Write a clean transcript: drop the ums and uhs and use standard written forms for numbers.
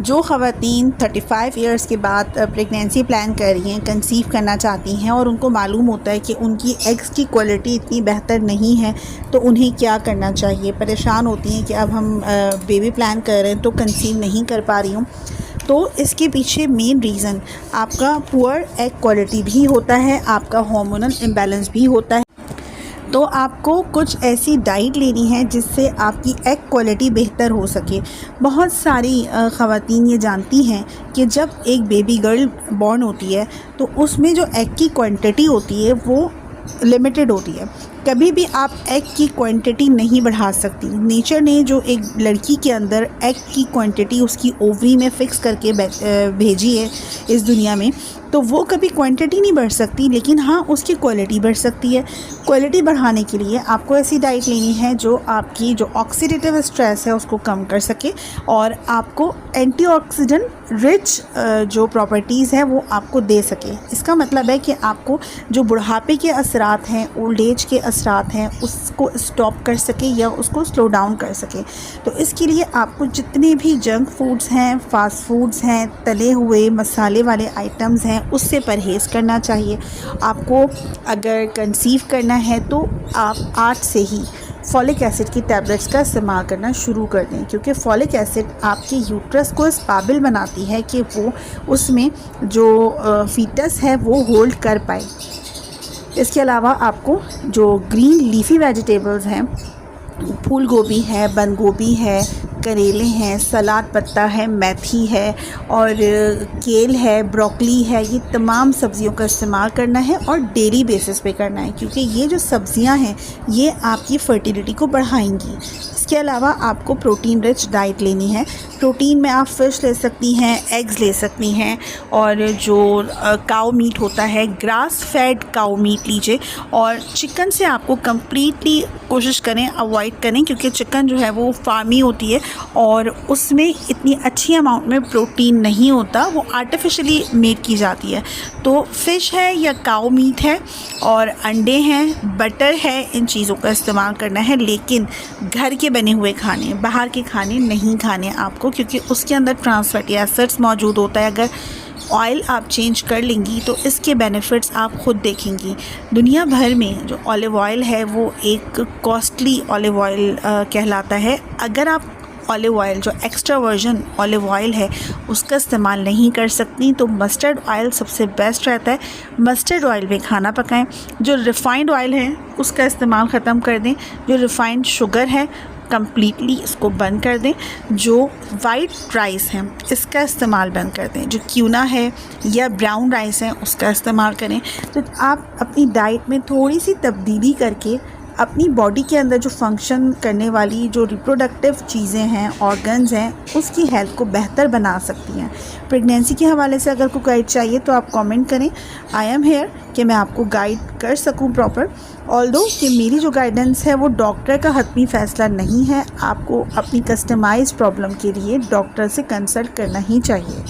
जो ख़वातीन 35 इयर्स के बाद प्रेगनेंसी प्लान कर रही हैं, कंसीव करना चाहती हैं और उनको मालूम होता है कि उनकी एग्स की क्वालिटी इतनी बेहतर नहीं है, तो उन्हें क्या करना चाहिए। परेशान होती हैं कि अब हम बेबी प्लान कर रहे हैं तो कंसीव नहीं कर पा रही हूँ। तो इसके पीछे मेन रीज़न आपका पुअर एग क्वालिटी भी होता है, आपका हार्मोनल इम्बैलेंस भी होता है। तो आपको कुछ ऐसी डाइट लेनी है जिससे आपकी एग क्वालिटी बेहतर हो सके। बहुत सारी ख़वातीन ये जानती हैं कि जब एक बेबी गर्ल बॉर्न होती है तो उसमें जो एग की क्वांटिटी होती है वो लिमिटेड होती है। कभी भी आप एग की क्वांटिटी नहीं बढ़ा सकती। नेचर ने जो एक लड़की के अंदर एग की क्वांटिटी उसकी ओवरी में फ़िक्स करके भेजी है इस दुनिया में, तो वो कभी क्वांटिटी नहीं बढ़ सकती, लेकिन हाँ उसकी क्वालिटी बढ़ सकती है। क्वालिटी बढ़ाने के लिए आपको ऐसी डाइट लेनी है जो आपकी जो ऑक्सीडेटिव स्ट्रेस है उसको कम कर सके और आपको एंटीऑक्सीडेंट रिच जो प्रॉपर्टीज़ हैं वो आपको दे सके। इसका मतलब है कि आपको जो बुढ़ापे के असरात हैं, ओल्ड एज के असरात हैं, उसको स्टॉप कर सके या उसको स्लो डाउन कर सके। तो इसके लिए आपको जितने भी जंक फूड्स हैं, फास्ट फूड्स हैं, तले हुए मसाले वाले आइटम्स हैं, उससे परहेज़ करना चाहिए। आपको अगर कंसीव करना है तो आप आज से ही फॉलिक एसिड की टैबलेट्स का इस्तेमाल करना शुरू कर दें, क्योंकि फॉलिक एसिड आपके यूट्रस को इस काबिल बनाती है कि वो उसमें जो फीटस है वो होल्ड कर पाए। इसके अलावा आपको जो ग्रीन लीफी वेजिटेबल्स हैं, फूल गोभी है, बंद गोभी है, करेले हैं, सलाद पत्ता है, मेथी है और केल है, ब्रोकली है, ये तमाम सब्ज़ियों का इस्तेमाल करना है और डेली बेसिस पे करना है, क्योंकि ये जो सब्ज़ियां हैं ये आपकी फर्टिलिटी को बढ़ाएंगी। इसके अलावा आपको प्रोटीन रिच डाइट लेनी है। प्रोटीन में आप फ़िश ले सकती हैं, एग्स ले सकती हैं और जो काऊ मीट होता है, ग्रास फेड काऊ मीट लीजिए। और चिकन से आपको कम्प्लीटली कोशिश करें अवॉइड करें, क्योंकि चिकन जो है वो फार्मी होती है और उसमें इतनी अच्छी अमाउंट में प्रोटीन नहीं होता, वो आर्टिफिशियली मेड की जाती है। तो फ़िश है या काऊ मीट है और अंडे हैं, बटर है, इन चीज़ों का इस्तेमाल करना है। लेकिन घर के बने हुए खाने, बाहर के खाने नहीं खाने आपको, क्योंकि उसके अंदर ट्रांस फैटी एसिड्स मौजूद होता है। अगर ऑयल आप चेंज कर लेंगी तो इसके बेनिफिट्स आप ख़ुद देखेंगी। दुनिया भर में जो ऑलिव ऑयल है वो एक कॉस्टली ऑलिव ऑयल कहलाता है। अगर आप ऑलिव ऑयल जो एक्स्ट्रा वर्जन ऑलिव ऑयल है उसका इस्तेमाल नहीं कर सकती तो मस्टर्ड ऑयल सबसे बेस्ट रहता है। मस्टर्ड ऑयल में खाना पकाएं। जो रिफ़ाइंड ऑयल है उसका इस्तेमाल ख़त्म कर दें। जो रिफ़ाइंड शुगर है कम्प्लीटली इसको बंद कर दें। जो वाइट राइस है इसका इस्तेमाल बंद कर दें। जो क्यूना है या ब्राउन राइस है उसका इस्तेमाल करें। तो आप अपनी डाइट में थोड़ी सी तब्दीली करके अपनी बॉडी के अंदर जो फंक्शन करने वाली जो रिप्रोडक्टिव चीज़ें हैं, ऑर्गन्स हैं, उसकी हेल्थ को बेहतर बना सकती हैं। प्रेगनेंसी के हवाले से अगर कोई गाइड चाहिए तो आप कमेंट करें। आई एम हेयर कि मैं आपको गाइड कर सकूं प्रॉपर। ऑल्दो कि मेरी जो गाइडेंस है वो डॉक्टर का हतमी फ़ैसला नहीं है। आपको अपनी कस्टमाइज्ड प्रॉब्लम के लिए डॉक्टर से कंसल्ट करना ही चाहिए।